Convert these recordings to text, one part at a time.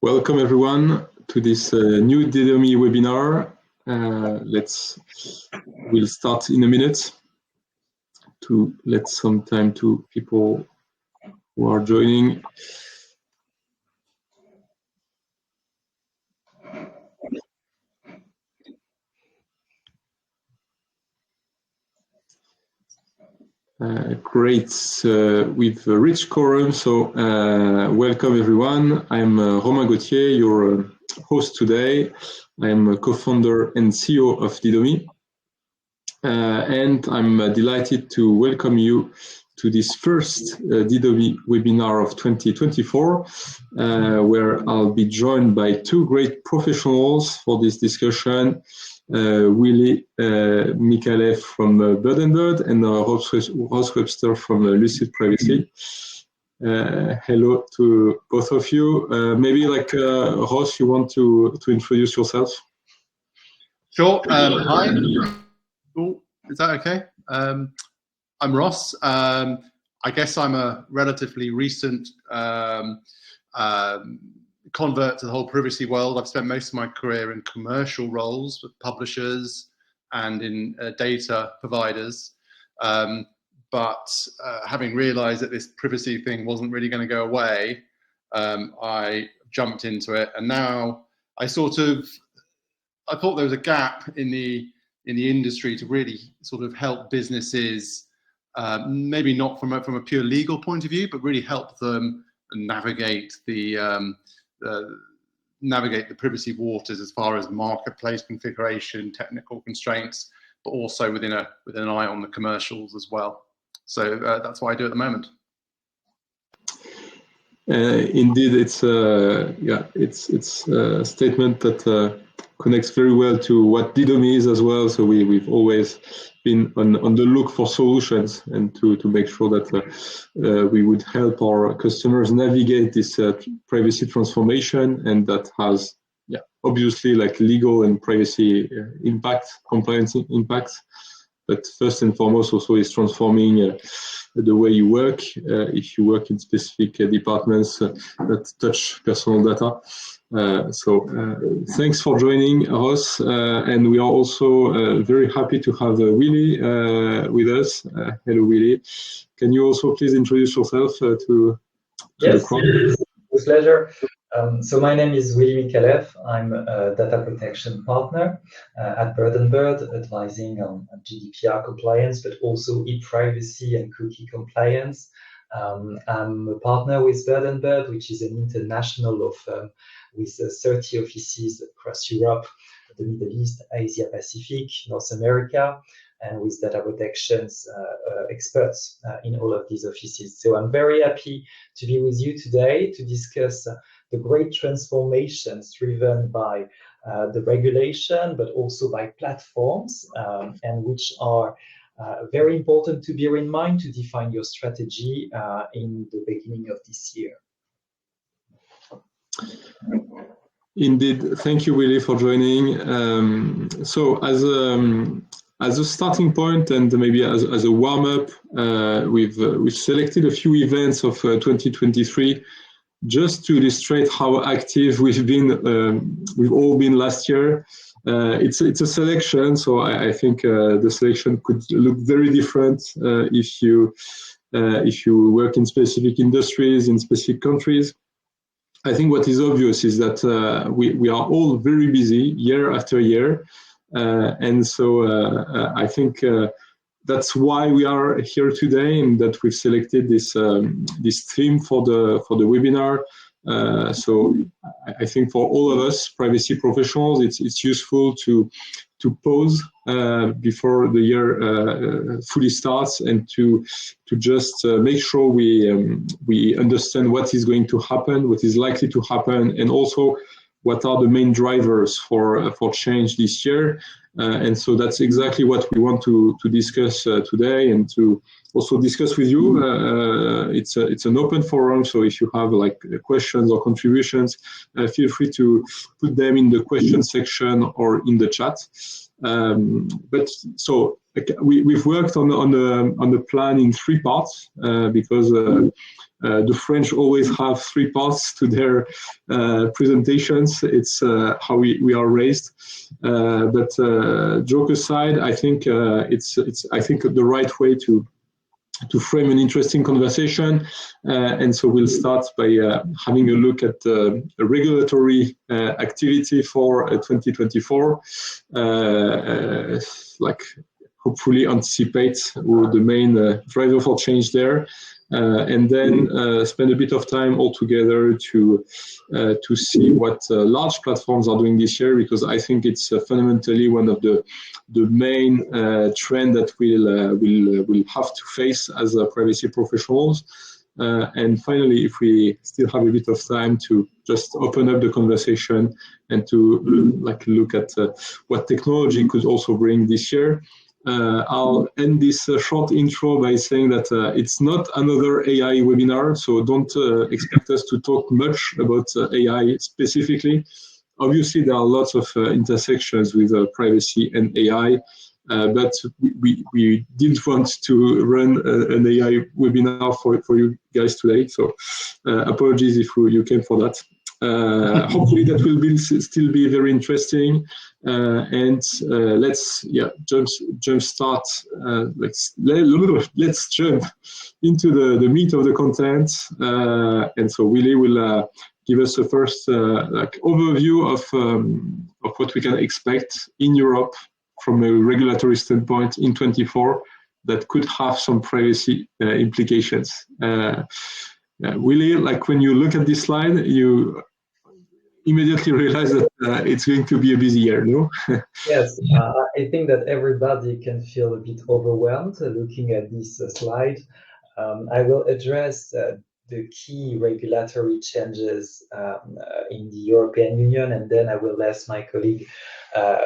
Welcome everyone to this new Didomi webinar. We'll start in a minute to let some time to people who are joining. Great, we've reached quorum, so welcome everyone. I'm Romain Gauthier, your host today. I'm a co-founder and CEO of Didomi, and I'm delighted to welcome you to this first Didomi webinar of 2024, where I'll be joined by two great professionals for this discussion. Willy Micallef from Bird & Bird and Ross Webster from Lucid Privacy. Hello to both of you. Maybe Ross, you want to introduce yourself? Sure. Hi. Cool. Is that okay? I'm Ross. I guess I'm a relatively recent convert to the whole privacy world. I've spent most of my career in commercial roles with publishers and in data providers. But having realized that this privacy thing wasn't really going to go away, I jumped into it. And now I thought there was a gap in the industry to really sort of help businesses, maybe not from a pure legal point of view, but really help them navigate the privacy waters as far as marketplace configuration, technical constraints, but also with an eye on the commercials as well. So that's what I do at the moment. Indeed, it's a statement that connects very well to what Didomi is as well. So we've always been on the look for solutions and to make sure that we would help our customers navigate this privacy transformation, and that has obviously legal and privacy impact, compliance impacts. But first and foremost also is transforming the way you work if you work in specific departments that touch personal data. Thanks for joining, Ross, and we are also very happy to have Willy with us. Hello, Willy. Can you also please introduce yourself to the crowd? With pleasure. So my name is Willy Micallef. I'm a data protection partner at Bird & Bird, advising on GDPR compliance, but also e-privacy and cookie compliance. I'm a partner with Bird & Bird, which is an international law firm with 30 offices across Europe, the Middle East, Asia Pacific, North America, and with data protections experts in all of these offices. So I'm very happy to be with you today to discuss the great transformations driven by the regulation, but also by platforms, and which are very important to bear in mind to define your strategy in the beginning of this year. Indeed, thank you, Willy, for joining. So as a starting point and maybe as a warm-up, we've selected a few events of 2023 just to illustrate how active we've all been last year. It's a selection, so I think the selection could look very different if you work in specific industries, in specific countries. I think what is obvious is that we are all very busy year after year, and so I think that's why we are here today, and that we've selected this theme for the webinar. So I think for all of us privacy professionals, it's useful to pause before the year fully starts, and to just make sure we understand what is going to happen, what is likely to happen, and also what are the main drivers for change this year. And so that's exactly what we want to discuss today, and to also discuss with you. It's an open forum, so if you have questions or contributions, feel free to put them in the question section or in the chat. But so we've worked on the plan in 3 parts because the French always have 3 parts to their presentations. It's how we are raised. But joke aside, I think it's the right way to frame an interesting conversation. And so we'll start by having a look at the regulatory activity for 2024, like hopefully anticipate the main driver for change there. And then spend a bit of time all together to see what large platforms are doing this year, because I think it's fundamentally one of the main trend that we'll have to face as privacy professionals. And finally, if we still have a bit of time, to just open up the conversation and to look at what technology could also bring this year. I'll end this short intro by saying that it's not another AI webinar, so don't expect us to talk much about AI specifically. Obviously, there are lots of intersections with privacy and AI, but we didn't want to run an AI webinar for you guys today, so apologies if you came for that. Hopefully that will still be very interesting, and let's jump start. Let's jump into the meat of the content, and so Willy will give us a first overview of what we can expect in Europe from a regulatory standpoint in 24 that could have some privacy implications. Willy, when you look at this slide, you immediately realize that it's going to be a busy year, no? Yes, I think that everybody can feel a bit overwhelmed looking at this slide. I will address the key regulatory changes in the European Union, and then I will ask my colleague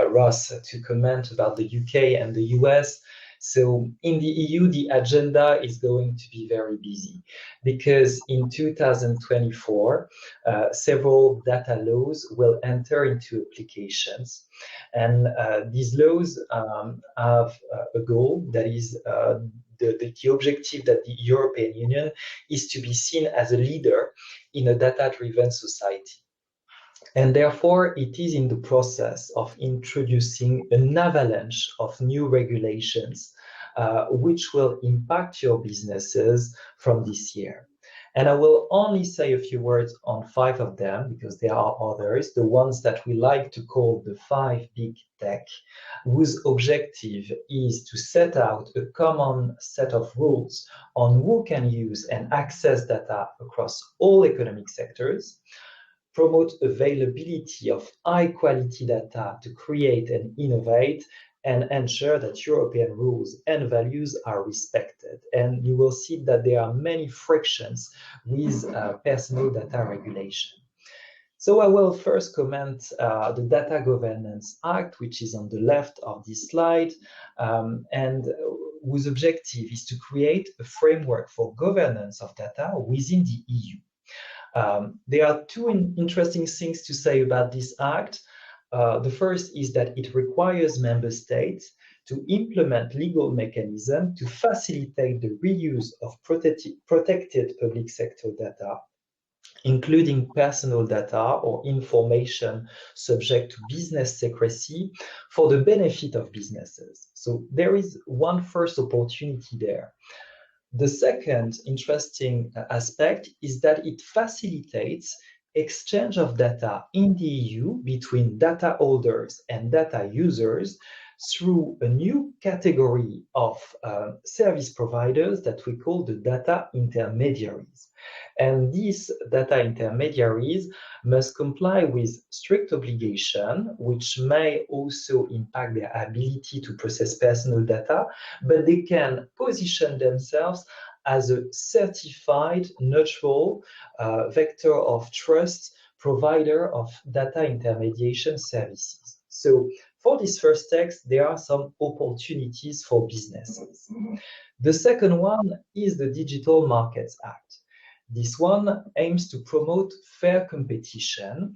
Ross to comment about the UK and the US. So in the EU, the agenda is going to be very busy because in 2024, several data laws will enter into applications. And these laws have a goal that is the objective that the European Union is to be seen as a leader in a data-driven society. And therefore, it is in the process of introducing an avalanche of new regulations, which will impact your businesses from this year. And I will only say a few words on 5 of them, because there are others, the ones that we like to call the 5 big tech, whose objective is to set out a common set of rules on who can use and access data across all economic sectors, promote availability of high-quality data to create and innovate, and ensure that European rules and values are respected. And you will see that there are many frictions with personal data regulation. So I will first comment the Data Governance Act, which is on the left of this slide, and whose objective is to create a framework for governance of data within the EU. There are 2 interesting things to say about this act. The first is that it requires member states to implement legal mechanisms to facilitate the reuse of protected public sector data, including personal data or information subject to business secrecy for the benefit of businesses. So there is one first opportunity there. The second interesting aspect is that it facilitates exchange of data in the EU between data holders and data users through a new category of service providers that we call the data intermediaries. And these data intermediaries must comply with strict obligation, which may also impact their ability to process personal data, but they can position themselves as a certified, neutral vector of trust provider of data intermediation services. So for this first text, there are some opportunities for businesses. The second one is the Digital Markets Act. This one aims to promote fair competition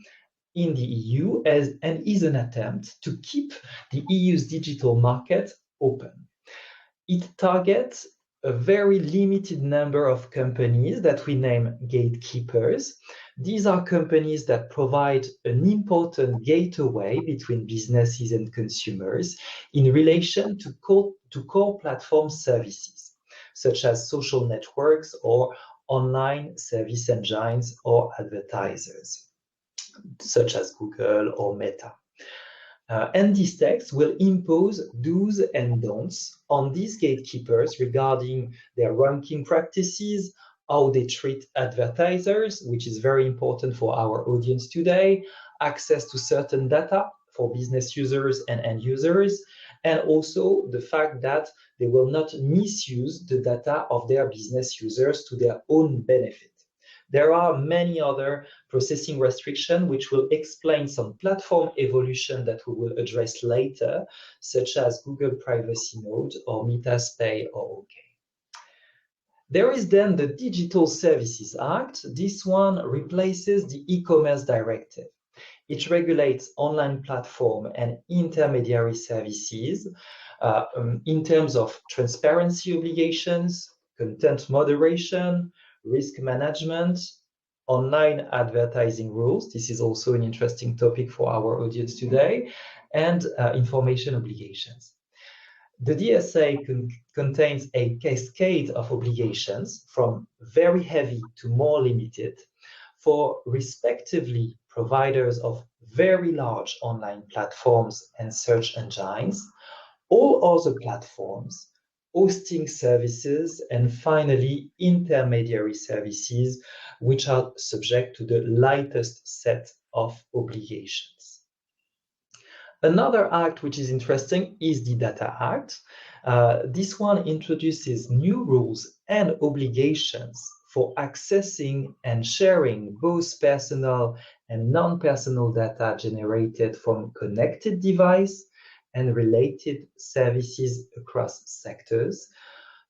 in the EU and is an attempt to keep the EU's digital market open. It targets a very limited number of companies that we name gatekeepers. These are companies that provide an important gateway between businesses and consumers in relation to core platform services, such as social networks or online service engines or advertisers, such as Google or Meta. And these texts will impose do's and don'ts on these gatekeepers regarding their ranking practices, how they treat advertisers, which is very important for our audience today, access to certain data for business users and end users, and also the fact that they will not misuse the data of their business users to their own benefit. There are many other processing restrictions which will explain some platform evolution that we will address later, such as Google Privacy Note or Meta's Pay or OK. There is then the Digital Services Act. This one replaces the e-commerce directive. It regulates online platform and intermediary services in terms of transparency obligations, content moderation, risk management, online advertising rules. This is also an interesting topic for our audience today, and information obligations. The DSA contains a cascade of obligations from very heavy to more limited for respectively providers of very large online platforms and search engines, all other platforms, hosting services, and finally, intermediary services, which are subject to the lightest set of obligations. Another act which is interesting is the Data Act. This one introduces new rules and obligations for accessing and sharing both personal and non-personal data generated from connected device and related services across sectors.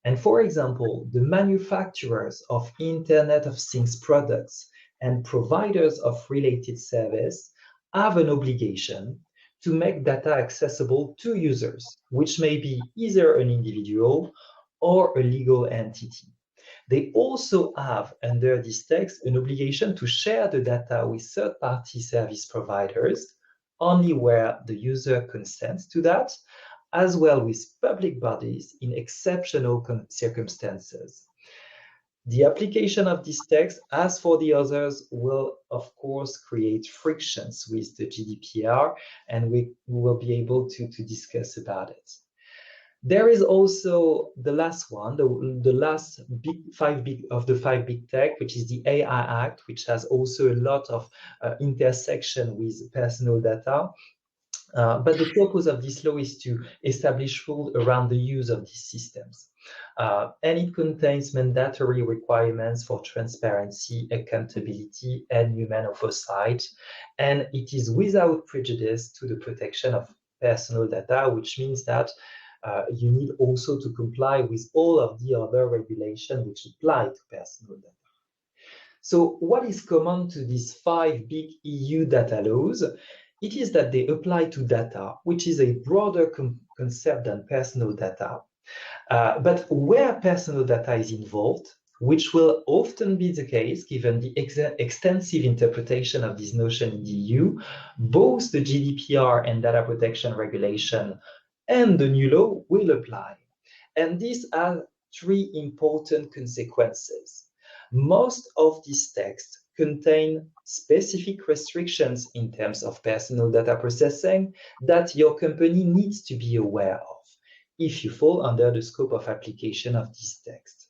And for example, the manufacturers of Internet of Things products and providers of related service have an obligation to make data accessible to users, which may be either an individual or a legal entity. They also have, under this text, an obligation to share the data with third-party service providers, only where the user consents to that, as well with public bodies in exceptional circumstances. The application of this text, as for the others, will of course create frictions with the GDPR, and we will be able to discuss about it. There is also the last one, the last five big tech, which is the AI Act, which has also a lot of intersection with personal data. But the purpose of this law is to establish rules around the use of these systems. And it contains mandatory requirements for transparency, accountability, and human oversight. And it is without prejudice to the protection of personal data, which means that you need also to comply with all of the other regulations which apply to personal data. So what is common to these 5 big EU data laws? It is that they apply to data, which is a broader concept than personal data. But where personal data is involved, which will often be the case given the extensive interpretation of this notion in the EU, both the GDPR and data protection regulation and the new law will apply. And these are 3 important consequences. Most of these texts contain specific restrictions in terms of personal data processing that your company needs to be aware of if you fall under the scope of application of this text.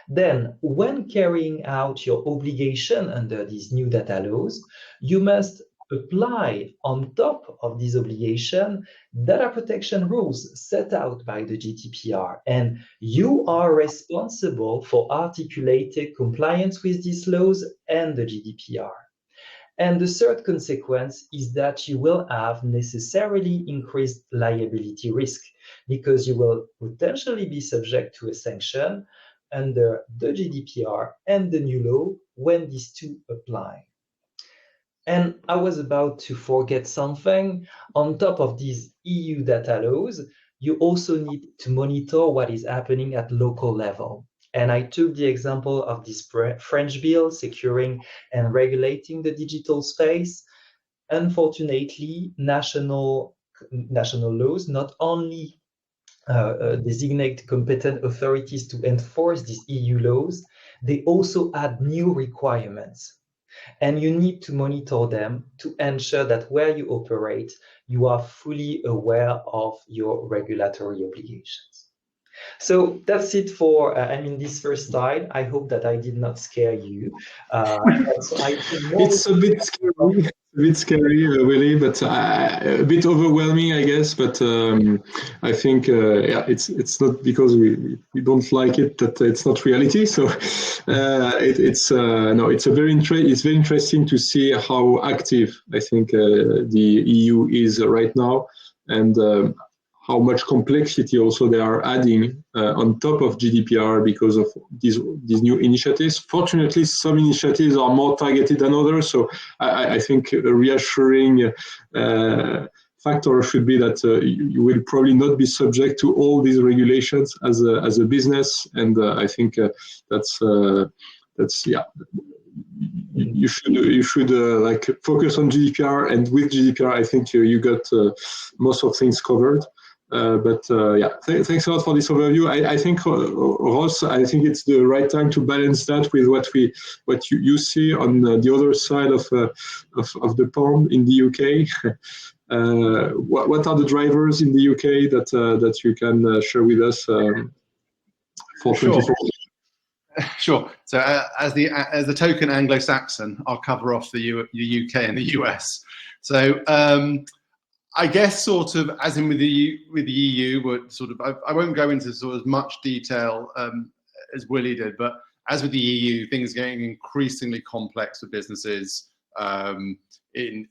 Then, when carrying out your obligation under these new data laws, you must apply on top of this obligation data protection rules set out by the GDPR, and you are responsible for articulated compliance with these laws and the GDPR. And the third consequence is that you will have necessarily increased liability risk because you will potentially be subject to a sanction under the GDPR and the new law when these two apply. And I was about to forget something. On top of these EU data laws, you also need to monitor what is happening at local level. And I took the example of this French bill securing and regulating the digital space. Unfortunately, national laws not only designate competent authorities to enforce these EU laws, they also add new requirements. And you need to monitor them to ensure that where you operate, you are fully aware of your regulatory obligations. So that's it for, this first slide. I hope that I did not scare you. So It's a bit scary, really, but a bit overwhelming, I guess. But I think, yeah, it's not because we don't like it that it's not reality. So it's very interesting to see how active I think the EU is right now, and how much complexity also they are adding on top of GDPR because of these new initiatives. Fortunately, some initiatives are more targeted than others, so I think a reassuring factor should be that you will probably not be subject to all these regulations as a business, and I think that's yeah. You should like focus on GDPR, and with GDPR, I think you got most of things covered. Yeah, thanks a lot for this overview. I think Ross, I think it's the right time to balance that with what you see on the other side of the pond in the UK. What are the drivers in the UK that you can share with us for 2024? Sure. So as the token Anglo-Saxon, I'll cover off the UK and the US. So I guess sort of as in with the EU, but sort of I won't go into sort of as much detail as Willie did, but as with the EU, things are getting increasingly complex for businesses in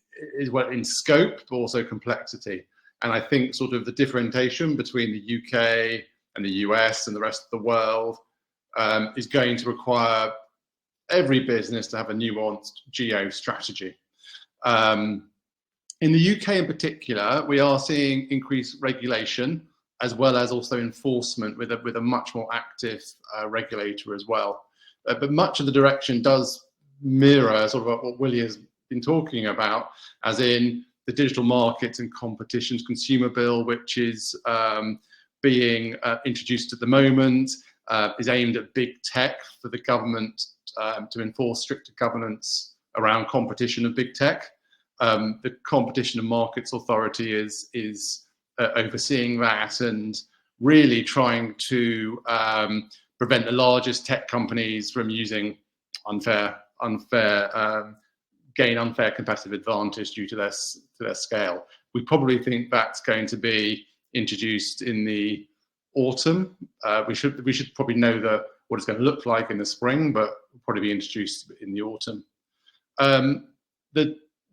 scope, but also complexity. And I think sort of the differentiation between the UK and the US and the rest of the world is going to require every business to have a nuanced geo strategy. In the UK in particular, we are seeing increased regulation as well as also enforcement with a much more active regulator as well. But much of the direction does mirror sort of what Willie has been talking about, as in the Digital Markets and Competitions Consumer Bill, which is being introduced at the moment, is aimed at big tech for the government to enforce stricter governance around competition of big tech. The Competition and Markets Authority is overseeing that and really trying to prevent the largest tech companies from using unfair competitive advantage due to their scale. We probably think that's going to be introduced in the autumn. We should probably know what it's going to look like in the spring, but will probably be introduced in the autumn.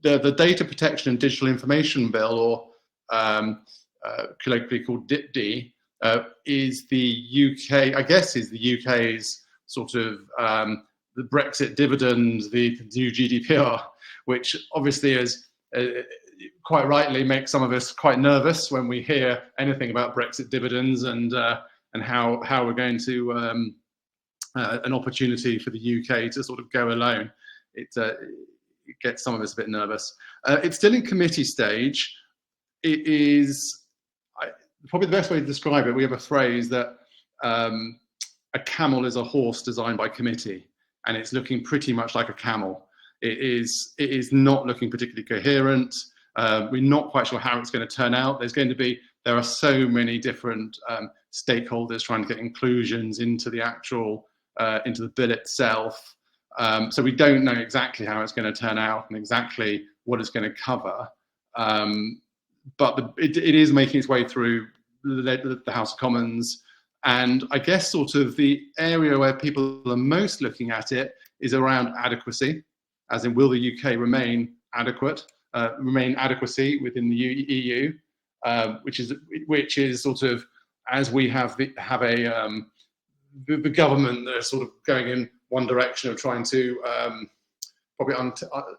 The Data Protection and Digital Information Bill, or colloquially called DIPD, is the UK, I guess, is the UK's sort of the Brexit dividend, the new GDPR, which obviously is quite rightly makes some of us quite nervous when we hear anything about Brexit dividends and how we're going to an opportunity for the UK to sort of go alone. It gets some of us a bit nervous. It's still in committee stage. It is probably the best way to describe it. We have a phrase that a camel is a horse designed by committee, and it's looking pretty much like a camel. It is not looking particularly coherent. We're not quite sure how it's going to turn out. There are so many different stakeholders trying to get inclusions into the actual into the bill itself. So we don't know exactly how it's going to turn out and exactly what it's going to cover. But it is making its way through the House of Commons. And I guess sort of the area where people are most looking at it is around adequacy, as in will the UK remain adequacy within the EU, which is sort of, as we have the government that are sort of going in one direction of trying to probably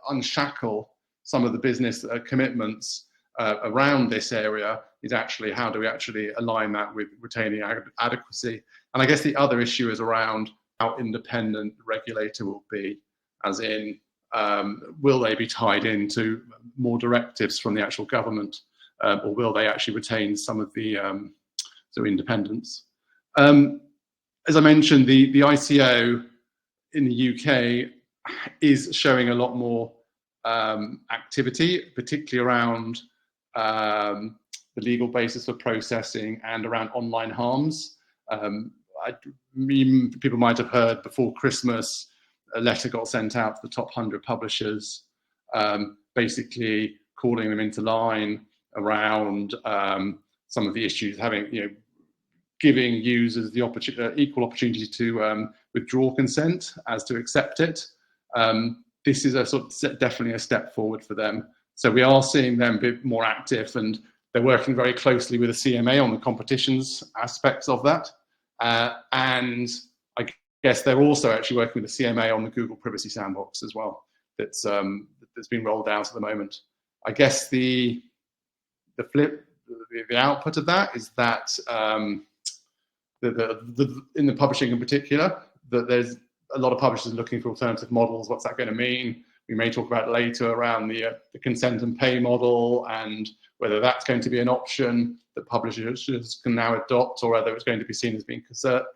unshackle some of the business commitments. around this area is actually how do we actually align that with retaining adequacy. And I guess the other issue is around how independent the regulator will be, as in will they be tied into more directives from the actual government, or will they actually retain some of the independence? As I mentioned, the ICO in the UK is showing a lot more activity, particularly around the legal basis for processing and around online harms. People might have heard before Christmas, a letter got sent out to the top 100 publishers, basically calling them into line around some of the issues, having, giving users the equal opportunity to withdraw consent as to accept it. This is a sort of definitely a step forward for them. So we are seeing them be more active, and they're working very closely with the CMA on the competitions aspects of that. And I guess they're also actually working with the CMA on the Google Privacy Sandbox as well. That's been rolled out at the moment. I guess the output of that is that in the publishing in particular, that there's a lot of publishers looking for alternative models. What's that going to mean? We may talk about later around the consent and pay model, and whether that's going to be an option that publishers can now adopt, or whether it's going to be seen as being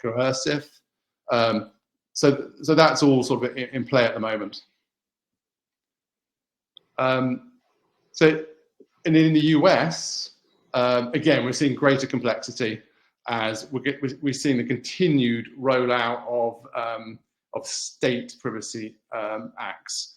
coercive. So that's all sort of in play at the moment. So, and in the US, again, we're seeing greater complexity as we're seeing the continued rollout of state privacy acts.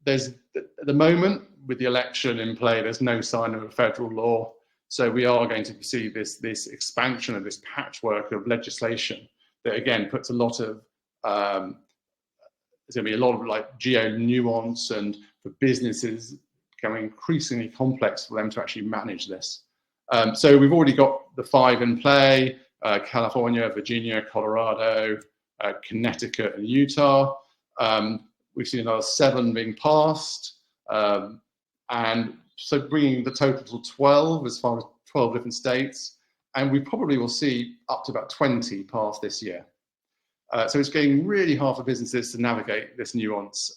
There's, at the moment, with the election in play, there's no sign of a federal law. So we are going to see this expansion of this patchwork of legislation that, again, puts a lot of, there's going to be a lot of like geo nuance, and for businesses becoming increasingly complex for them to actually manage this. So we've already got the 5 in play: California, Virginia, Colorado, Connecticut, and Utah. We've seen another 7 being passed, and so bringing the total to 12 as far as 12 different states, and we probably will see up to about 20 passed this year. So it's getting really hard for businesses to navigate this nuance.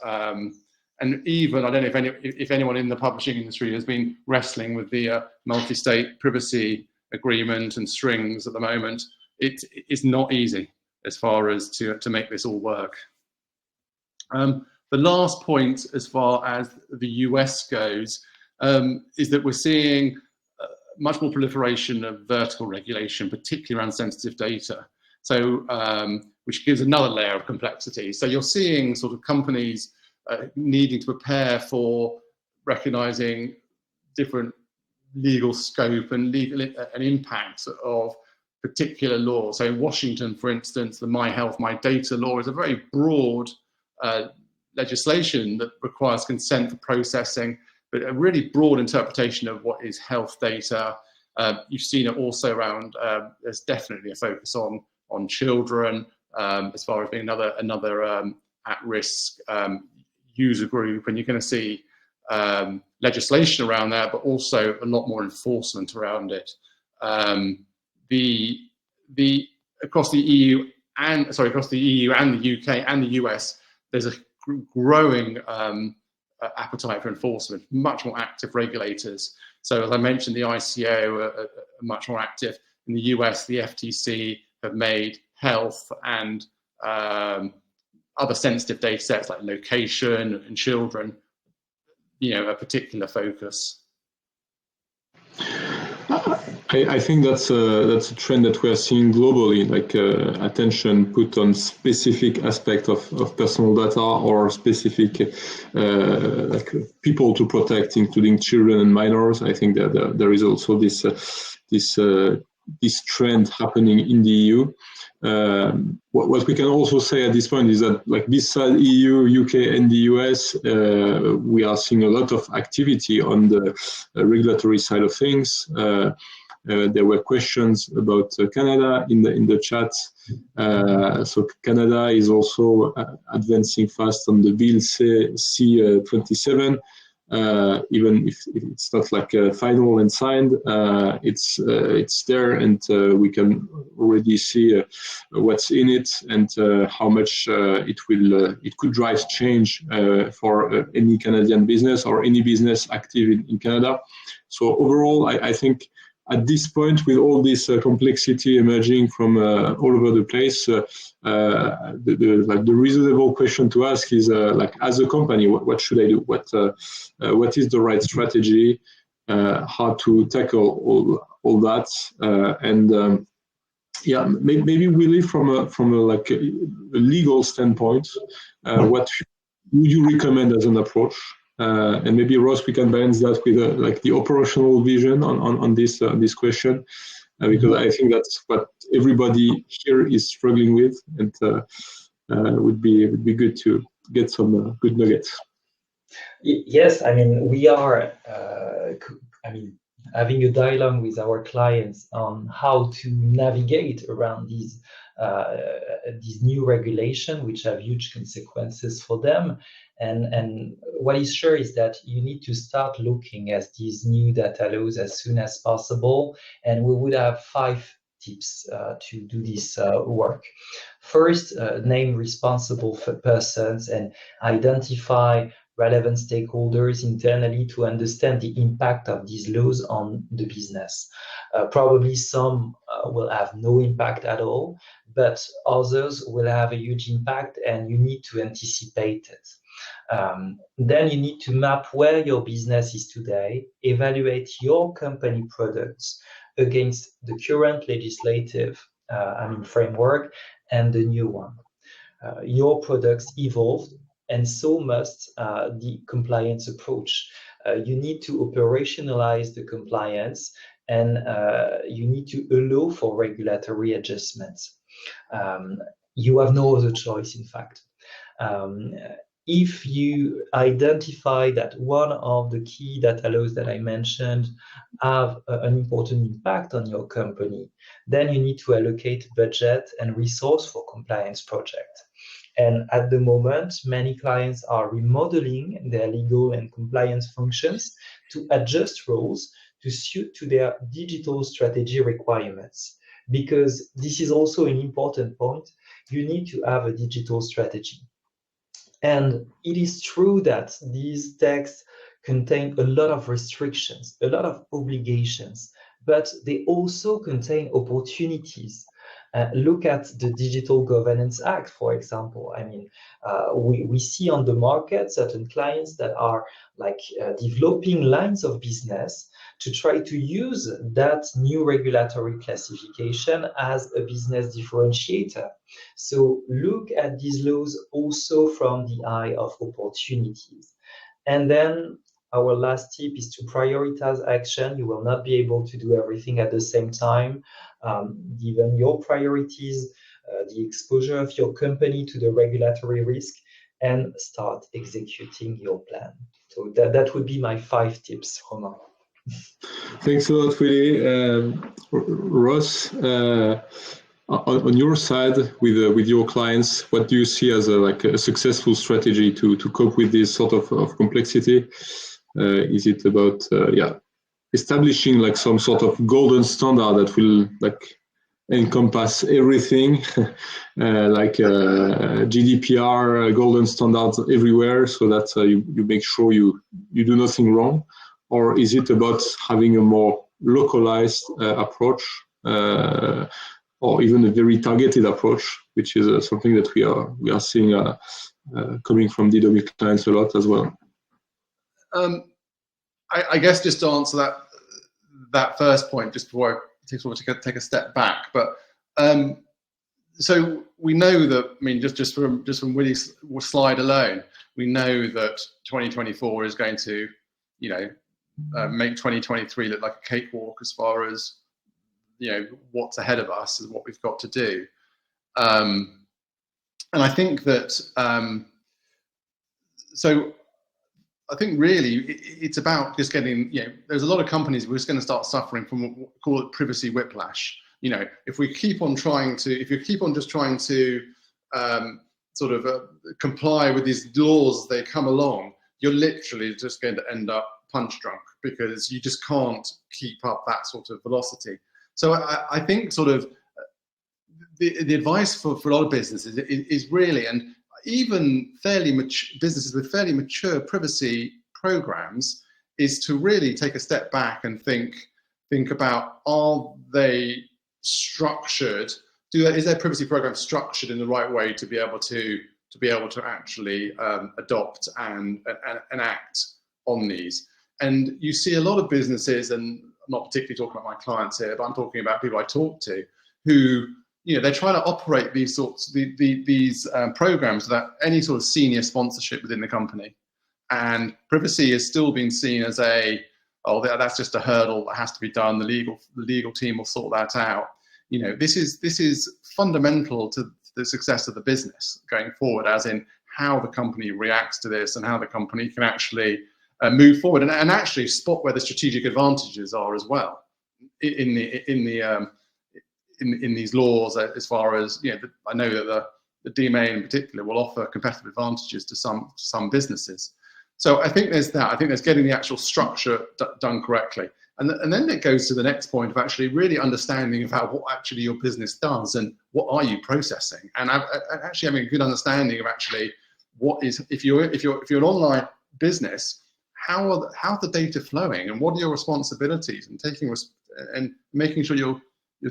And even, I don't know if anyone in the publishing industry has been wrestling with the multi-state privacy agreement and strings at the moment. It's not easy as far as to make this all work. The last point, as far as the US goes, is that we're seeing much more proliferation of vertical regulation, particularly around sensitive data. So, which gives another layer of complexity. So you're seeing sort of companies needing to prepare for recognizing different legal scope and legal and impacts of particular laws. So in Washington, for instance, the My Health, My Data law is a very broad legislation that requires consent for processing, but a really broad interpretation of what is health data. You've seen it also around, there's definitely a focus on children, as far as being another at-risk user group, and you're going to see legislation around that, but also a lot more enforcement around it. Across the EU and the UK and the US, there's a growing appetite for enforcement, much more active regulators. So as I mentioned, the ICO are much more active. In the US, the FTC have made health and other sensitive data sets like location and children, a particular focus. I think that's a trend that we are seeing globally, like attention put on specific aspect of personal data or specific like people to protect, including children and minors. I think that there is also this trend happening in the EU. What we can also say at this point is that, like this side, EU, UK, and the US, we are seeing a lot of activity on the regulatory side of things. There were questions about Canada in the chat. So Canada is also advancing fast on the Bill C-27. even if it's not like final and signed. It's there, and we can already see what's in it and how much it could drive change for any Canadian business or any business active in Canada. So overall, I think at this point, with all this complexity emerging from all over the place, the reasonable question to ask is, like, as a company, what should I do? What is the right strategy? How to tackle all that? Yeah, maybe really from a like a legal standpoint, what would you recommend as an approach? And maybe Ross, we can balance that with like the operational vision on this question, because I think that's what everybody here is struggling with, and would be good to get some good nuggets. Yes, I mean, we are having a dialogue with our clients on how to navigate around these new regulation, which have huge consequences for them. And what is sure is that you need to start looking at these new data laws as soon as possible. And we would have 5 tips to do this work. First, name responsible for persons and identify relevant stakeholders internally to understand the impact of these laws on the business. Probably some will have no impact at all, but others will have a huge impact, and you need to anticipate it. Then you need to map where your business is today, evaluate your company products against the current legislative framework and the new one. Your products evolved, and so must the compliance approach. You need to operationalize the compliance, and you need to allow for regulatory adjustments. You have no other choice, in fact. If you identify that one of the key data laws that I mentioned have an important impact on your company, then you need to allocate budget and resource for compliance project. And at the moment, many clients are remodeling their legal and compliance functions to adjust roles to suit to their digital strategy requirements. Because this is also an important point, you need to have a digital strategy. And it is true that these texts contain a lot of restrictions, a lot of obligations, but they also contain opportunities. Look at the Digital Governance Act, for example. I mean, we see on the market certain clients that are like developing lines of business to try to use that new regulatory classification as a business differentiator. So look at these laws also from the eye of opportunities. And then our last tip is to prioritize action. You will not be able to do everything at the same time. Given your priorities, the exposure of your company to the regulatory risk, and start executing your plan. So that would be my 5 tips, Romain. Thanks a lot, Willy. Ross, on your side with your clients, what do you see as a successful strategy to cope with this sort of complexity? Is it about establishing like some sort of golden standard that will like encompass everything, like GDPR golden standards everywhere, so that you make sure you do nothing wrong? Or is it about having a more localized approach, or even a very targeted approach, which is something that we are seeing coming from DW clients a lot as well? I guess just to answer that first point, just before I take a step back, but so we know that, I mean, just from Willy's slide alone, we know that 2024 is going to, make 2023 look like a cakewalk as far as, what's ahead of us and what we've got to do. And I think that, so I think really it's about just getting, there's a lot of companies who are just going to start suffering from what we call it privacy whiplash. If you keep on just trying to sort of comply with these laws, they come along, you're literally just going to end up punch drunk, because you just can't keep up that sort of velocity. So I think sort of the advice for a lot of businesses is really, and even fairly mature businesses with fairly mature privacy programs, is to really take a step back and think about, are they structured? Is their privacy program structured in the right way to be able to actually adopt and act on these? And you see a lot of businesses, and I'm not particularly talking about my clients here, but I'm talking about people I talk to, who, you know, they're trying to operate these programs without any sort of senior sponsorship within the company, and privacy is still being seen as that's just a hurdle that has to be done. The legal team will sort that out. You know, this is fundamental to the success of the business going forward, as in how the company reacts to this and how the company can actually move forward and actually spot where the strategic advantages are as well in these laws. As far as, you know, I know that the DMA in particular will offer competitive advantages to some businesses. So I think there's that. I think there's getting the actual structure done correctly. And then it goes to the next point of actually really understanding about what actually your business does and what are you processing, and actually having a good understanding of actually what is, if you're an online business, how are the data flowing and what are your responsibilities, and making sure you're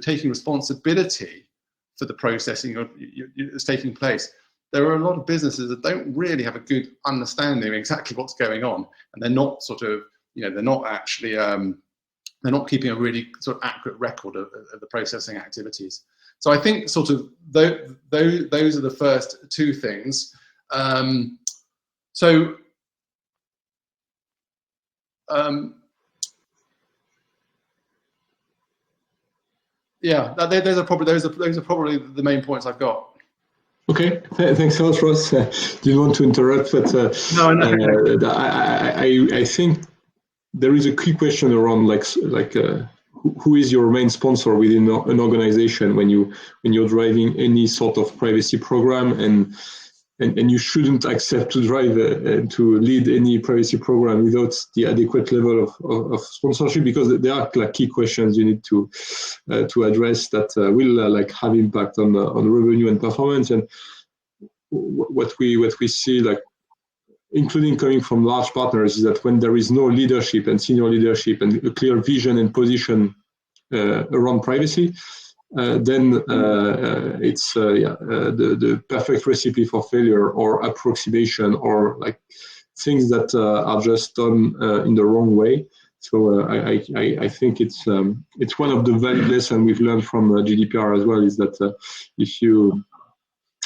taking responsibility for the processing that's taking place. There are a lot of businesses that don't really have a good understanding of exactly what's going on, and they're not sort of, you know, they're not actually they're not keeping a really sort of accurate record of the processing activities. So I think sort of those are the first two things. Yeah, those are probably the main points I've got. Okay, thanks a lot, Ross. Didn't want to interrupt, but No. I think there is a key question around who is your main sponsor within an organization when you're driving any sort of privacy program, and you shouldn't accept to drive to lead any privacy program without the adequate level of sponsorship, because there are like key questions you need to address that will have impact on revenue and performance. And what we see, like, including coming from large partners, is that when there is no leadership and senior leadership and a clear vision and position around privacy, then it's the perfect recipe for failure or approximation, or like things that are just done in the wrong way. So I think it's one of the valid lessons we've learned from GDPR as well, is that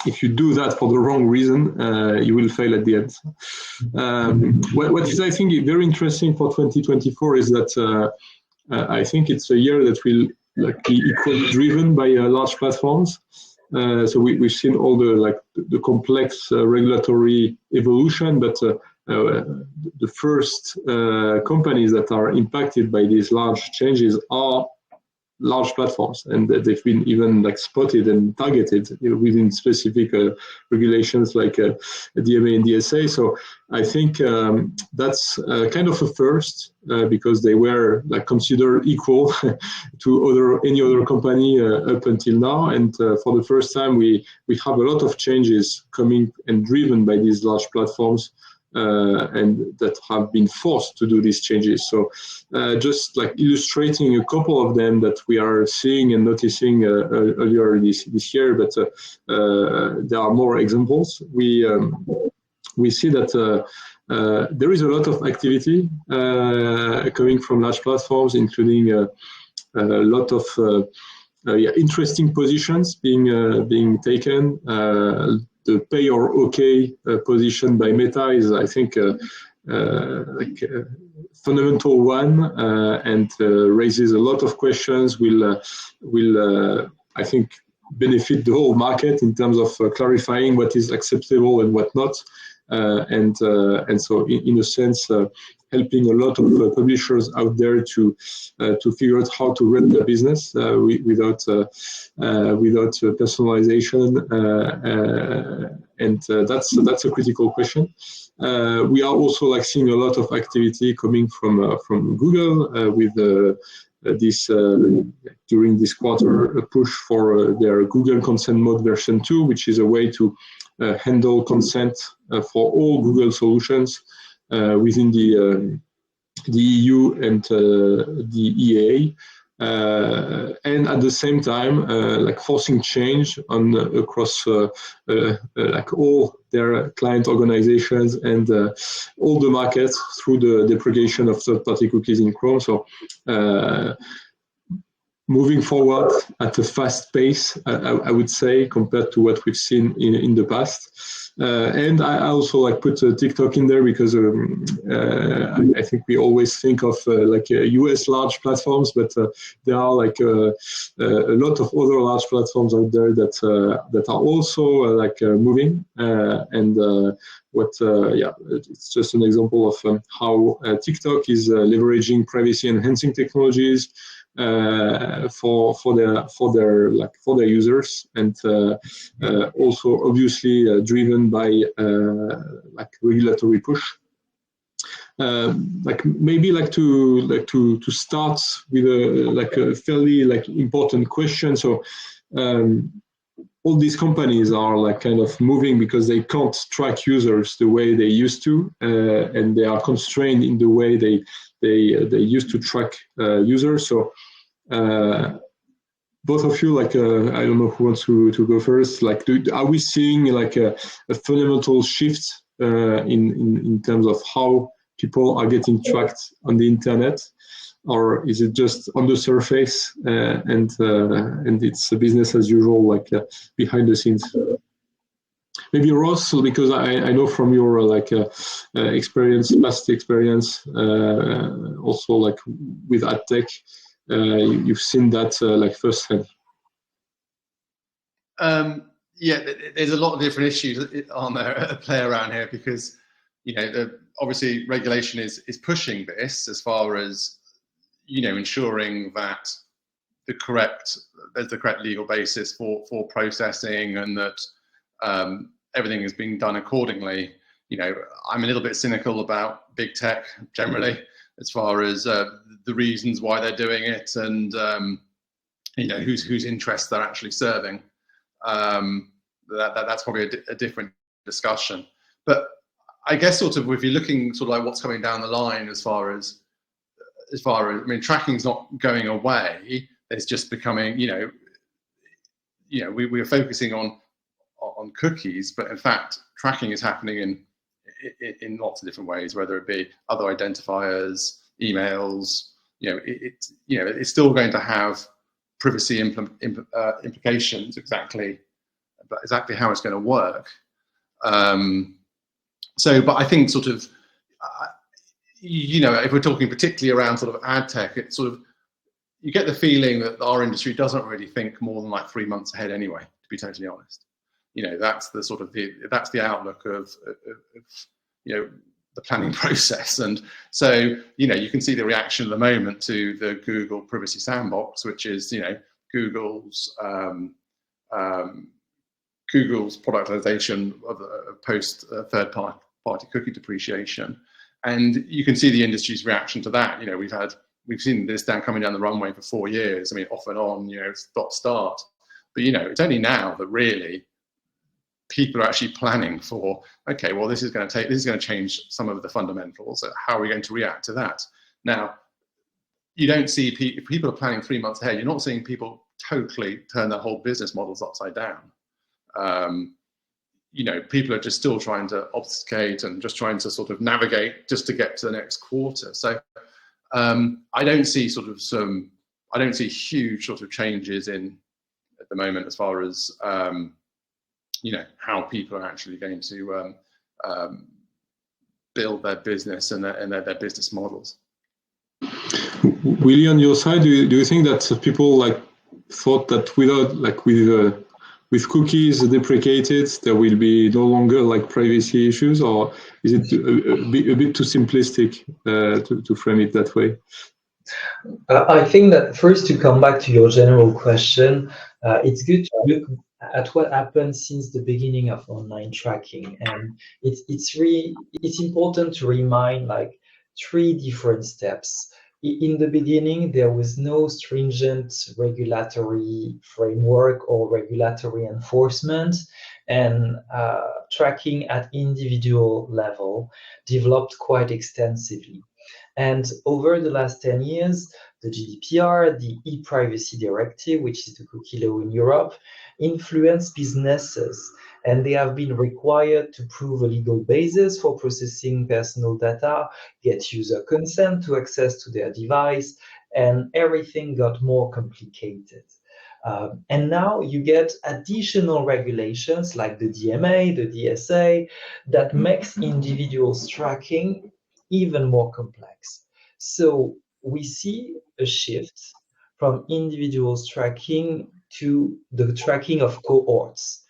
if you do that for the wrong reason, you will fail at the end. What is, I think, very interesting for 2024 is that I think it's a year that will be equally driven by large platforms. So we've seen all the complex regulatory evolution, but the first companies that are impacted by these large changes are large platforms, and they've been even spotted and targeted within specific regulations like DMA and DSA. So I think that's kind of a first, because they were considered equal to any other company up until now, and for the first time we have a lot of changes coming and driven by these large platforms, and that have been forced to do these changes. So just illustrating a couple of them that we are seeing and noticing earlier this year, but there are more examples. We see that there is a lot of activity coming from large platforms, including a lot of interesting positions being taken. The pay or okay position by Meta is, I think, a fundamental one, and raises a lot of questions. Will I think benefit the whole market in terms of clarifying what is acceptable and what not, and so in a sense helping a lot of publishers out there to figure out how to run their business without personalization and that's a critical question. We are also like seeing a lot of activity coming from Google with this during this quarter a push for their Google Consent Mode version 2, which is a way to handle consent for all Google solutions within the EU and the EA. And at the same time, like forcing change on across like all their client organizations and all the markets through the deprecation of third-party cookies in Chrome. So moving forward at a fast pace, I would say, compared to what we've seen in the past. And I also like put TikTok in there because I think we always think of like US large platforms, but there are like a lot of other large platforms out there that are also like moving. It's just an example of how TikTok is leveraging privacy enhancing technologies for their users, and also obviously driven by like regulatory push. Maybe to start with a fairly like important question. So all these companies are like kind of moving because they can't track users the way they used to, and they are constrained in the way they used to track users. So both of you, like I don't know who wants to go first. Like, are we seeing like a fundamental shift in terms of how people are getting tracked on the internet, or is it just on the surface and it's a business as usual, like behind the scenes? Maybe Ross, because I know from your like past experience, also like with AdTech, you've seen that like firsthand. Yeah, there's a lot of different issues on there at play around here, because obviously regulation is pushing this as far as ensuring that there's the correct legal basis for processing, and that everything is being done accordingly. I'm a little bit cynical about big tech generally, as far as the reasons why they're doing it, and whose interests they're actually serving. That's probably a different discussion. But I guess sort of if you're looking sort of like what's coming down the line, as far as I mean, tracking's not going away. It's just becoming we are focusing on cookies, but in fact tracking is happening in lots of different ways, whether it be other identifiers, emails. It's still going to have privacy implications, exactly how it's going to work. But I think sort of if we're talking particularly around sort of ad tech, it's sort of, you get the feeling that our industry doesn't really think more than like 3 months ahead anyway, to be totally honest. That's the sort of that's the outlook of the planning process. And so you can see the reaction at the moment to the Google Privacy Sandbox, which is Google's productization of post third-party cookie depreciation. And you can see the industry's reaction to that. We've seen this coming down the runway for 4 years. I mean, off and on, stop-start. But it's only now that really people are actually planning for, okay, well, this is going to change some of the fundamentals. How are we going to react to that? Now, you don't see if people are planning 3 months ahead. You're not seeing people totally turn their whole business models upside down. People are just still trying to obfuscate and just trying to sort of navigate just to get to the next quarter. So I don't see huge sort of changes at the moment as far as how people are actually going to build their business and their business models. Willie, on your side, do you think that people like thought that with cookies deprecated, there will be no longer like privacy issues, or is it a bit too simplistic to frame it that way? I think that first, to come back to your general question, it's good to look at what happened since the beginning of online tracking, and it's important to remind like 3 different steps. In the beginning, there was no stringent regulatory framework or regulatory enforcement, and tracking at individual level developed quite extensively. And over the last 10 years, the GDPR, the e-privacy directive, which is the cookie law in Europe, influenced businesses, and they have been required to prove a legal basis for processing personal data, get user consent to access to their device, and everything got more complicated. And now you get additional regulations like the DMA, the DSA, that makes individuals tracking even more complex. So we see a shift from individuals tracking to the tracking of cohorts.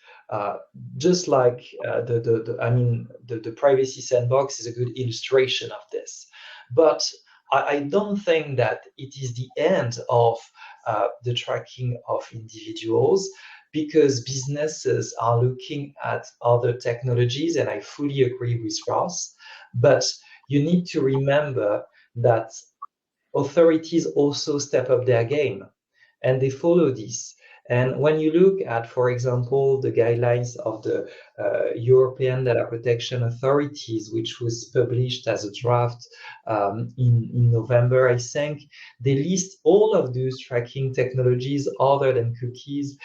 Just like the privacy sandbox is a good illustration of this. But I don't think that it is the end of the tracking of individuals, because businesses are looking at other technologies, and I fully agree with Ross. But you need to remember that authorities also step up their game, and they follow this. And when you look at, for example, the guidelines of the European Data Protection Authorities, which was published as a draft in November, I think, they list all of those tracking technologies other than cookies,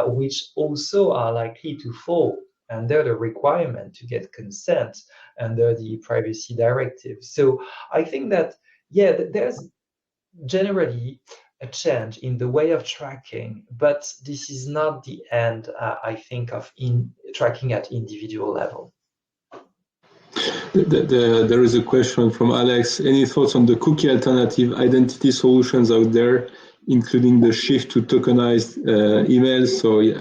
which also are likely to fall under the requirement to get consent under the privacy directive. So I think that, yeah, there's generally a change in the way of tracking, but this is not the end, I think, of tracking at individual level. There is a question from Alex. Any thoughts on the cookie alternative identity solutions out there, including the shift to tokenized emails? So yeah,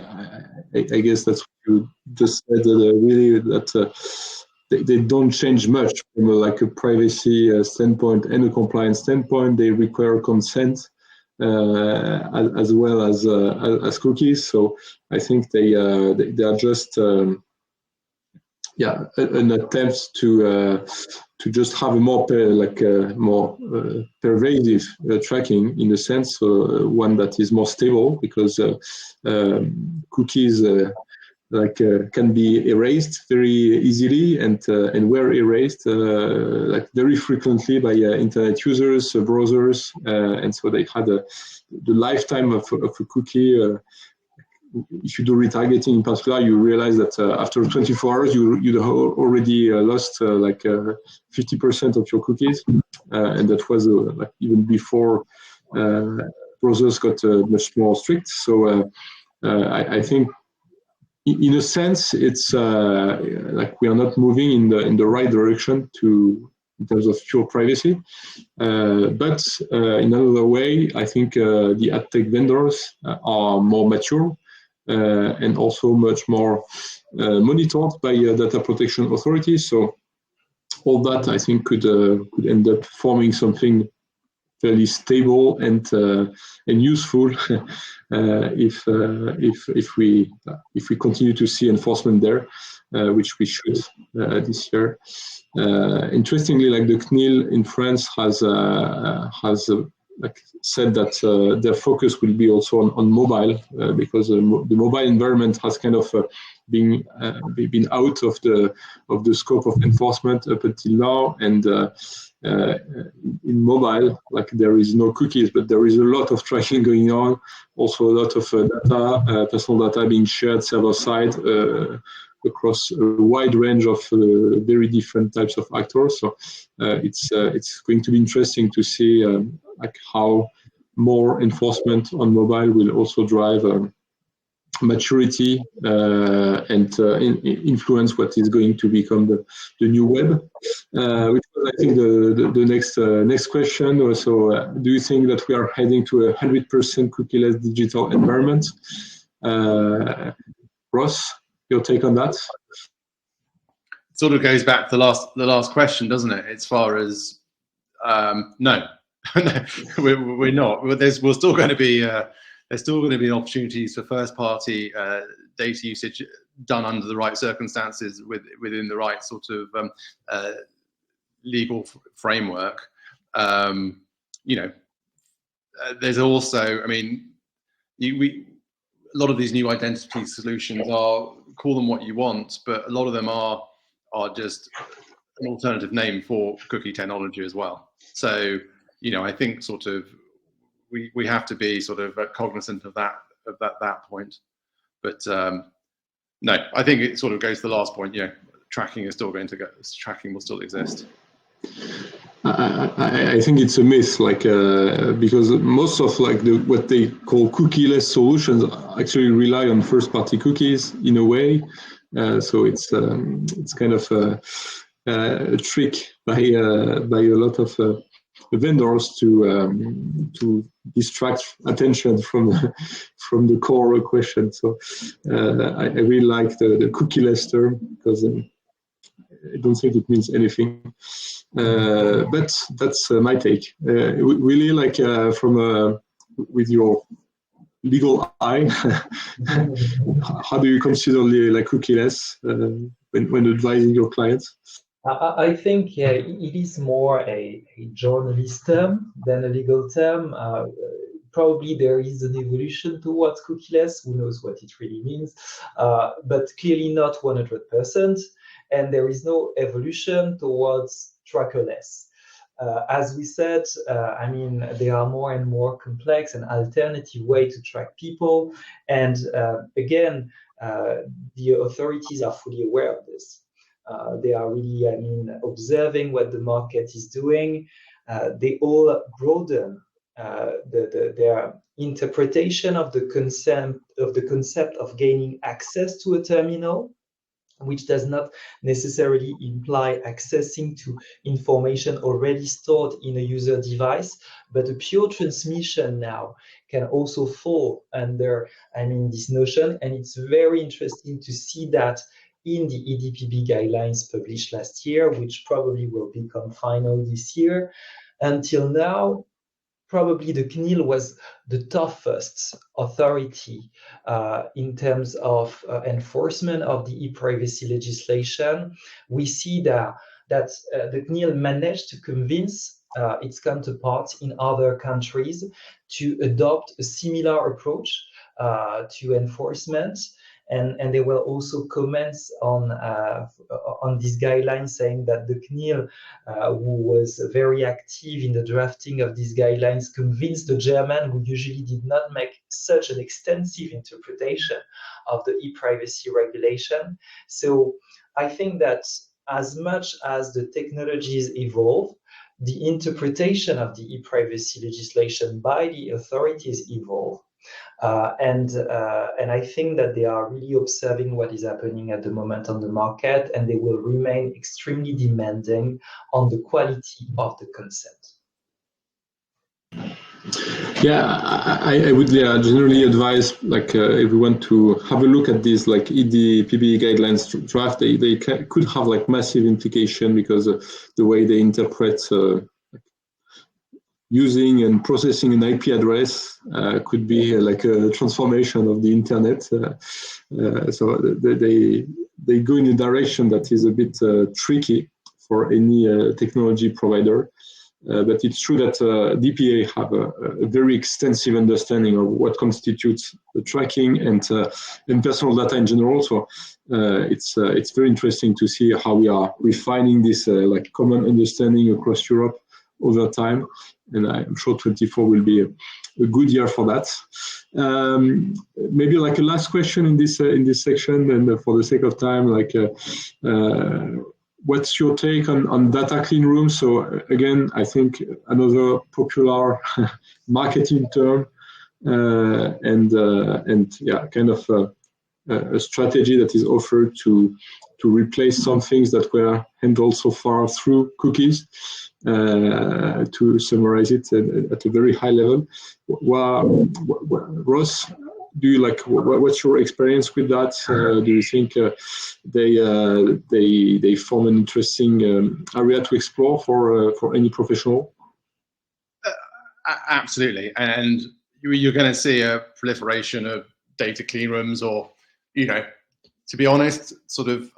I guess that's what you just said, really, that they don't change much from a privacy standpoint and a compliance standpoint. They require consent as well as cookies. So I think they are just an attempt to just have a more pervasive tracking, in a sense, one that is more stable, because cookies can be erased very easily, and were erased very frequently by internet users, browsers, and so they had the lifetime of a cookie. If you do retargeting in particular, you realize that after 24 hours, you'd already lost 50% of your cookies, and that was even before browsers got much more strict. So I think, in a sense, it's we are not moving in the right direction in terms of pure privacy. But in another way, I think the ad tech vendors are more mature and also much more monitored by data protection authorities. So all that, I think, could end up forming something fairly stable and useful if we continue to see enforcement there, which we should this year. Interestingly, the CNIL in France has said that their focus will be also on mobile, because the mobile environment has kind of been out of the scope of enforcement up until now, and in mobile, there is no cookies, but there is a lot of tracking going on, also a lot of data, personal data being shared server side across a wide range of very different types of actors. So it's going to be interesting to see how more enforcement on mobile will also drive maturity and influence what is going to become the new web, which was, I think, the next question. So do you think that we are heading to a 100% cookieless digital environment? Ross, your take on that? Sort of goes back to the last question, doesn't it? As far as no, we're not. There's still going to be opportunities for first-party data usage done under the right circumstances within the right sort of legal framework. There's also, I mean, a lot of these new identity solutions are, call them what you want, but a lot of them are just an alternative name for cookie technology as well. So, I think sort of we have to be sort of cognizant of that point. But no, I think it sort of goes to the last point. Tracking is still going to go. Tracking will still exist. I think it's a myth, because most of what they call cookie-less solutions actually rely on first-party cookies in a way. So it's kind of a trick by a lot of vendors to distract attention from the core question. So I really like the cookie-less term, because I don't think it means anything. But that's my take. Really, with your legal eye, how do you consider cookie-less when advising your clients? I think it is more a journalist term than a legal term. Probably there is an evolution towards cookie-less. Who knows what it really means? But clearly not 100%. And there is no evolution towards trackerless. As we said, there are more and more complex and alternative way to track people. And again, the authorities are fully aware of this. They are really, observing what the market is doing. They all broaden their interpretation of the concept of gaining access to a terminal, which does not necessarily imply accessing to information already stored in a user device, but a pure transmission now can also fall under, this notion. And it's very interesting to see that in the EDPB guidelines published last year, which probably will become final this year. Until now, probably the CNIL was the toughest authority in terms of enforcement of the e-privacy legislation. We see that the CNIL managed to convince its counterparts in other countries to adopt a similar approach to enforcement. And there were also comments on these guidelines saying that the CNIL, who was very active in the drafting of these guidelines, convinced the German, who usually did not make such an extensive interpretation of the e-privacy regulation. So I think that as much as the technologies evolve, the interpretation of the e-privacy legislation by the authorities evolve. And I think that they are really observing what is happening at the moment on the market, and they will remain extremely demanding on the quality of the consent. Yeah, I would generally advise everyone to have a look at these EDPB guidelines draft. They could have massive implication, because the way they interpret using and processing an IP address could be a transformation of the internet. So they go in a direction that is a bit tricky for any technology provider. But it's true that DPA have a very extensive understanding of what constitutes the tracking and personal data in general. So it's very interesting to see how we are refining this common understanding across Europe over time. And I'm sure 24 will be a good year for that. Maybe a last question in this section, and for the sake of time, what's your take on data clean rooms? So again, I think another popular marketing term, kind of a strategy that is offered to replace some things that were handled so far through cookies. To summarize it at a very high level, Ross, do you what's your experience with that? Do you think they form an interesting area to explore for any professional? Absolutely, and you're going to see a proliferation of data clean rooms, or you know, to be honest, sort of,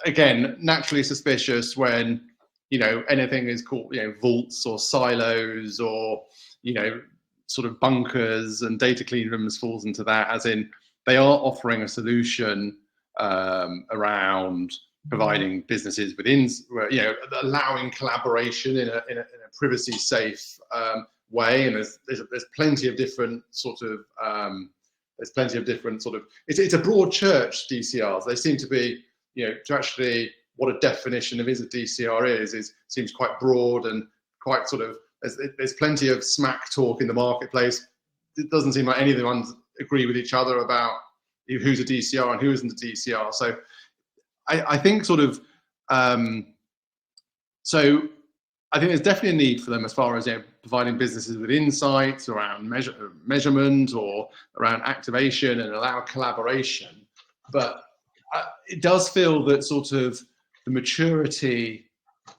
again, naturally suspicious when, you know, anything is called, you know, vaults or silos or, you know, sort of bunkers, and data clean rooms falls into that, as in they are offering a solution around providing businesses within, you know, allowing collaboration in a privacy safe way. And there's plenty of different sort of it's a broad church, DCRs. They seem to be, you know, to actually what a definition of a DCR is seems quite broad and quite sort of, there's plenty of smack talk in the marketplace. It doesn't seem like any of them agree with each other about who's a DCR and who isn't a DCR. So I think sort of, so I think there's definitely a need for them as far as, you know, providing businesses with insights around measurement or around activation and allow collaboration. But it does feel that sort of the maturity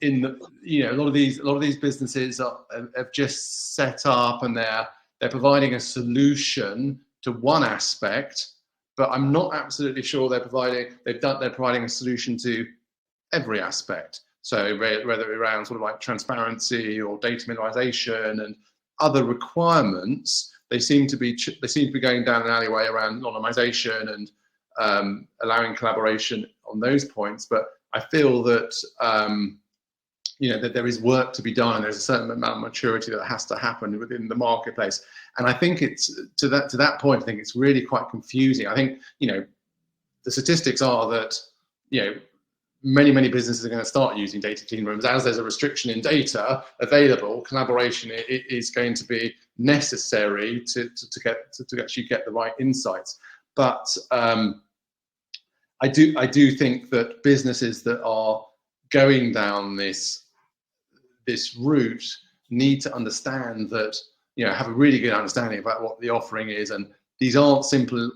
in the, you know, a lot of these businesses have just set up and they're providing a solution to one aspect, but I'm not absolutely sure they're providing a solution to every aspect. So whether around sort of like transparency or data minimization and other requirements, they seem to be going down an alleyway around anonymization and allowing collaboration on those points. But I feel that you know, that there is work to be done. There's a certain amount of maturity that has to happen within the marketplace, and I think it's to that point. I think it's really quite confusing. I think, you know, the statistics are that, you know, many businesses are going to start using data clean rooms as there's a restriction in data available. Collaboration is going to be necessary to actually get the right insights. But I do think that businesses that are going down this route need to understand that, you know, have a really good understanding about what the offering is. And these aren't simple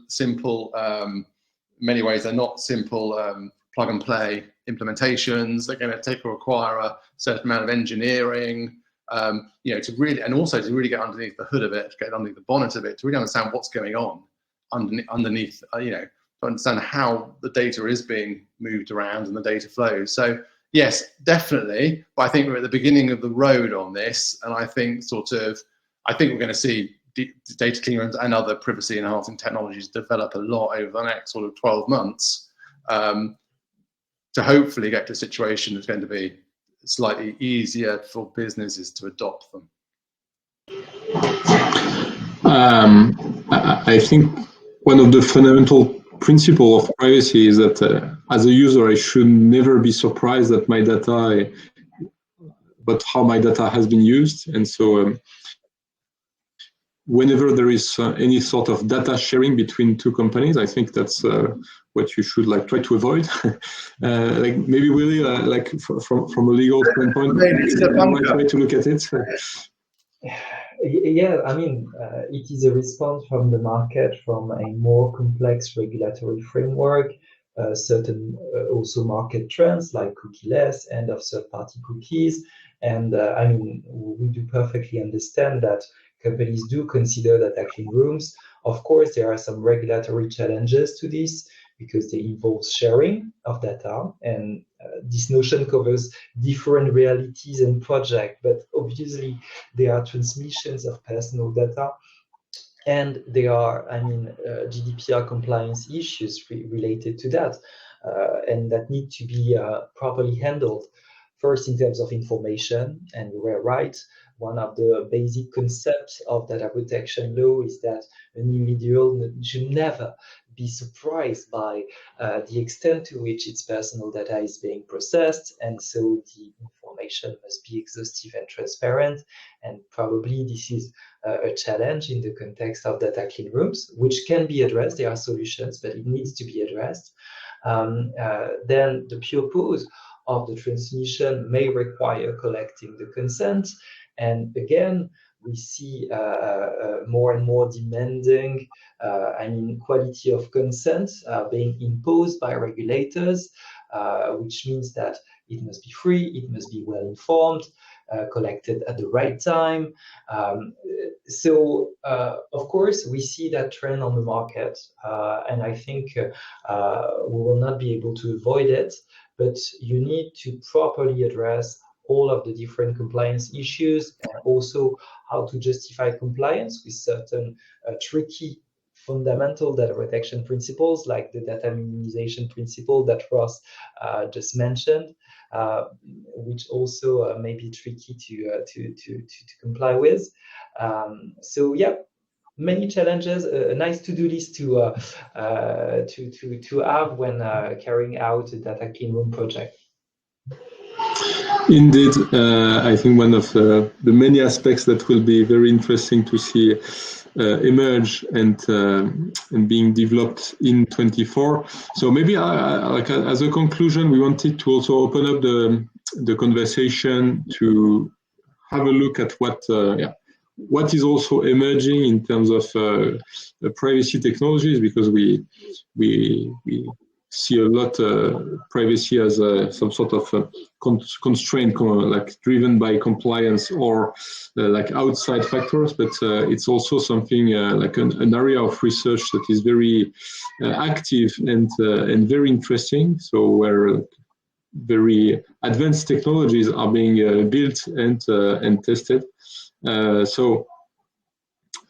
many ways, they're not simple plug and play implementations. They're going to require a certain amount of engineering, you know, to really get underneath the hood of it, to get underneath the bonnet of it, to really understand what's going on underneath, you know, to understand how the data is being moved around and the data flows. So yes, definitely. But I think we're at the beginning of the road on this, and I think we're going to see data clean rooms and other privacy enhancing technologies develop a lot over the next sort of 12 months to hopefully get to a situation that's going to be slightly easier for businesses to adopt them. I think one of the fundamental principles of privacy is that as a user, I should never be surprised at my data, but how my data has been used. And so whenever there is any sort of data sharing between two companies, I think that's what you should try to avoid. Like maybe Willy, from a legal standpoint, one way to look at it. Yeah, I mean, it is a response from the market, from a more complex regulatory framework, certain also market trends like cookieless, end of third-party cookies. And I mean, we do perfectly understand that companies do consider data clean rooms. Of course, there are some regulatory challenges to this because they involve sharing of data, and this notion covers different realities and projects, but obviously there are transmissions of personal data, and there are, I mean, GDPR compliance issues related to that, and that need to be properly handled. First, in terms of information, and you were right, one of the basic concepts of data protection law is that an individual should never be surprised by the extent to which its personal data is being processed, and so the information must be exhaustive and transparent. And probably this is a challenge in the context of data clean rooms, which can be addressed. There are solutions, but it needs to be addressed. Then the purpose of the transmission may require collecting the consent. And again, we see more and more demanding, I mean, quality of consent being imposed by regulators, which means that it must be free, it must be well informed, collected at the right time. So of course, we see that trend on the market, and I think we will not be able to avoid it, but you need to properly address all of the different compliance issues and also how to justify compliance with certain tricky fundamental data protection principles, like the data minimization principle that Ross just mentioned, which also may be tricky to comply with. So yeah, many challenges. A nice to-do list to have when carrying out a data clean room project. Indeed, I think one of the many aspects that will be very interesting to see emerge and being developed in 24. So maybe like as a conclusion, we wanted to also open up the conversation to have a look at what is also emerging in terms of privacy technologies, because we see a lot privacy as some sort of constraint, like driven by compliance or like outside factors, but it's also something like an area of research that is very active and very interesting. So where very advanced technologies are being built and tested. So.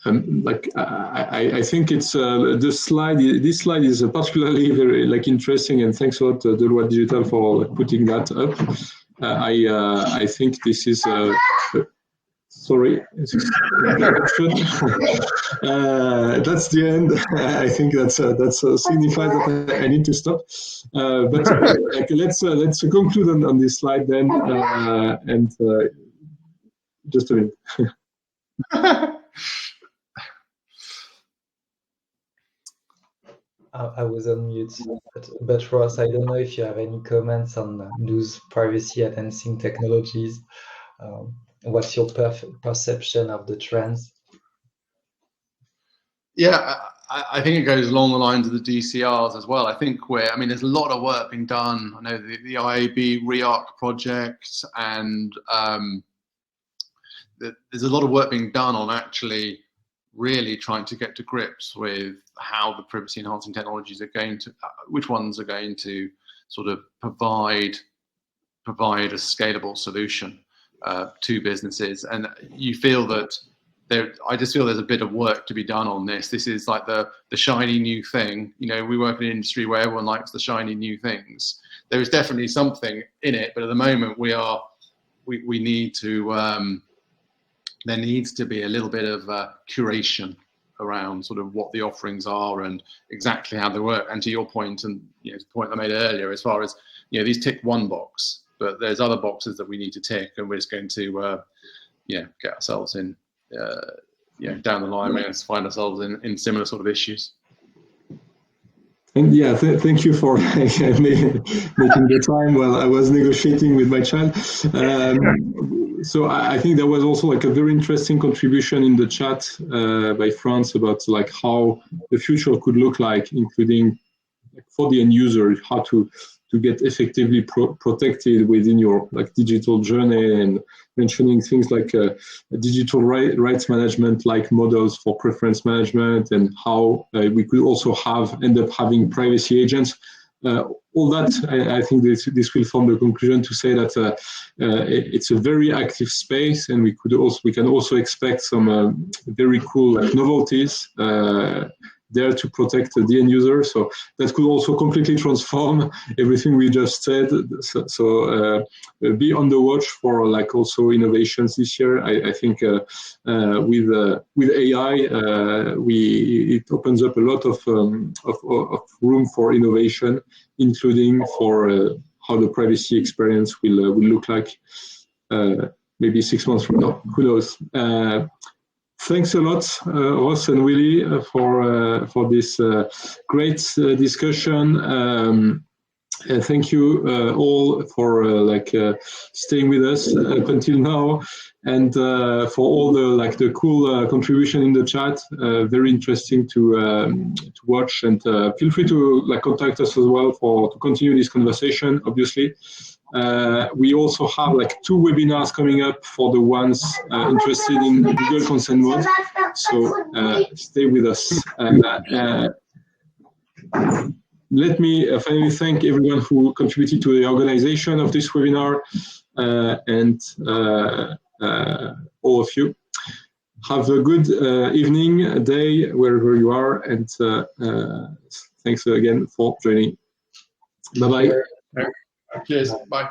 I think it's this slide is particularly very interesting, and thanks a lot to Deloitte Digital for putting that up. I think this is sorry, that's the end. I think that signifies that I need to stop. But let's conclude on this slide then, and just a minute. I was on mute, but Ross, I don't know if you have any comments on those privacy enhancing technologies. What's your perception of the trends? Yeah, I think it goes along the lines of the DCRs as well. I think there's a lot of work being done. I know the IAB REARC project, and there's a lot of work being done on actually really trying to get to grips with how the privacy enhancing technologies are going to, which ones are going to sort of provide a scalable solution to businesses. And you feel that I just feel there's a bit of work to be done on this. This is like the shiny new thing. You know, we work in an industry where everyone likes the shiny new things. There is definitely something in it, but at the moment we need to, there needs to be a little bit of curation around sort of what the offerings are and exactly how they work. And to your point, and the point I made earlier, as far as these tick one box, but there's other boxes that we need to tick, and we're just going to get ourselves in down the line. We're going to find ourselves in similar sort of issues. And thank you for making the time while I was negotiating with my child. So I think there was also like a very interesting contribution in the chat by France about like how the future could look like, including for the end user, how to get effectively protected within your like digital journey, and mentioning things like digital rights management, like models for preference management, and how we could also end up having privacy agents. All that, I think this will form the conclusion to say that it's a very active space, and we can also expect some very cool novelties there to protect the end user. So that could also completely transform everything we just said. So be on the watch for like also innovations this year. I think with AI, it opens up a lot of room for innovation, including for how the privacy experience will look like maybe 6 months from now. Who knows? Thanks a lot, Ross and Willy, for this great discussion. Thank you all for staying with us up until now, and for all the cool contribution in the chat. Very interesting to watch, and feel free to contact us as well to continue this conversation. Obviously, We also have like 2 webinars coming up for the ones interested in Google Consent Mode. So stay with us. Let me finally thank everyone who contributed to the organization of this webinar and all of you. Have a good evening, day, wherever you are, and thanks again for joining. Bye-bye. Cheers. Bye.